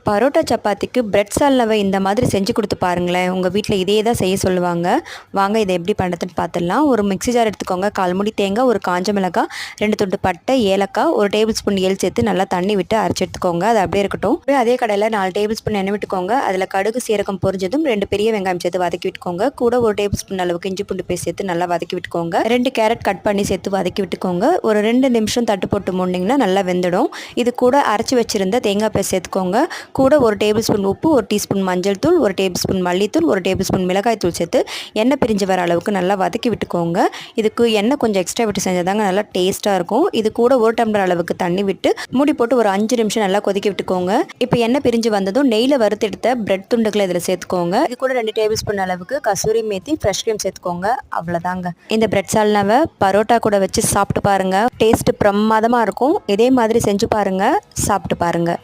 பரோட்டா சப்பாத்திக்கு பிரெட் சால்னாவை இந்த மாதிரி செஞ்சு கொடுத்து பாருங்களேன். உங்கள் வீட்டில் இதே தான் செய்ய சொல்லுவாங்க. வாங்க இதை எப்படி பண்ணுறதுன்னு பார்த்துடலாம். ஒரு மிக்ஸி ஜார் எடுத்துக்கோங்க. 1/4 மூடி தேங்காய், ஒரு காஞ்ச மிளகாய், 2 துண்டு பட்டை, ஏலக்காய், 1 டேபிள் ஸ்பூன் எள் சேர்த்து நல்லா தண்ணி விட்டு அரைச்சி எடுத்துக்கோங்க. அது அப்படியே இருக்கட்டும். அப்படியே அதே கடையில் 4 டேபிள் ஸ்பூன் எண்ணெய் விட்டுக்கோங்க. அதில் கடுகு சீரகம் பொரிஞ்சதும் 2 பெரிய வெங்காயம் சேர்த்து வதக்கி விட்டுக்கோங்க. கூட 1 டேபிள் ஸ்பூன் அளவுக்கு இஞ்சி பூண்டு பேஸ்ட் சேர்த்து நல்லா வதக்கி விட்டுக்கோங்க. 2 கேரட் கட் பண்ணி சேர்த்து வதக்கி விட்டுக்கோங்க. ஒரு 2 நிமிஷம் தட்டு போட்டு மூடினீங்கன்னா நல்லா வெந்துடும். இது கூட அரைச்சி வச்சிருந்த தேங்காய் பேஸ்ட் சேர்த்துக்கோங்க. கூட 1 டேபிள் ஸ்பூன் உப்பு, 1 டீஸ்பூன் மஞ்சள் தூள், 1 டேபிள் ஸ்பூன் மல்லித்தூள், 1 டேபிள் ஸ்பூன் மிளகாய் தூள் சேர்த்து எண்ணெய் பிரிஞ்சு வர அளவுக்கு நல்லா வதக்கி விட்டுக்கோங்க. இதுக்கு எண்ணெய் கொஞ்சம் எக்ஸ்ட்ரா விட்டு செஞ்சதாங்க நல்லா டேஸ்ட்டாக இருக்கும். இது கூட 1 டம்ளர் அளவுக்கு தண்ணி விட்டு மூடி போட்டு ஒரு 5 நிமிஷம் நல்லா கொதிக்க விட்டுக்கோங்க. இப்போ எண்ணெய் பிரிஞ்சு வந்ததும் நெய்யில் வறுத்தெடுத்த பிரெட் துண்டுகளை இதில் சேர்த்துக்கோங்க. இது கூட 2 டேபிள் ஸ்பூன் அளவுக்கு கசூரி மேத்தி, ஃப்ரெஷ் க்ரீம் சேர்த்துக்கோங்க. அவ்வளோதாங்க. இந்த பிரெட் சால்னாவை பரோட்டா கூட வச்சு சாப்பிட்டு பாருங்கள். டேஸ்ட்டு பிரமாதமாக இருக்கும். இதே மாதிரி செஞ்சு பாருங்கள், சாப்பிட்டு பாருங்கள்.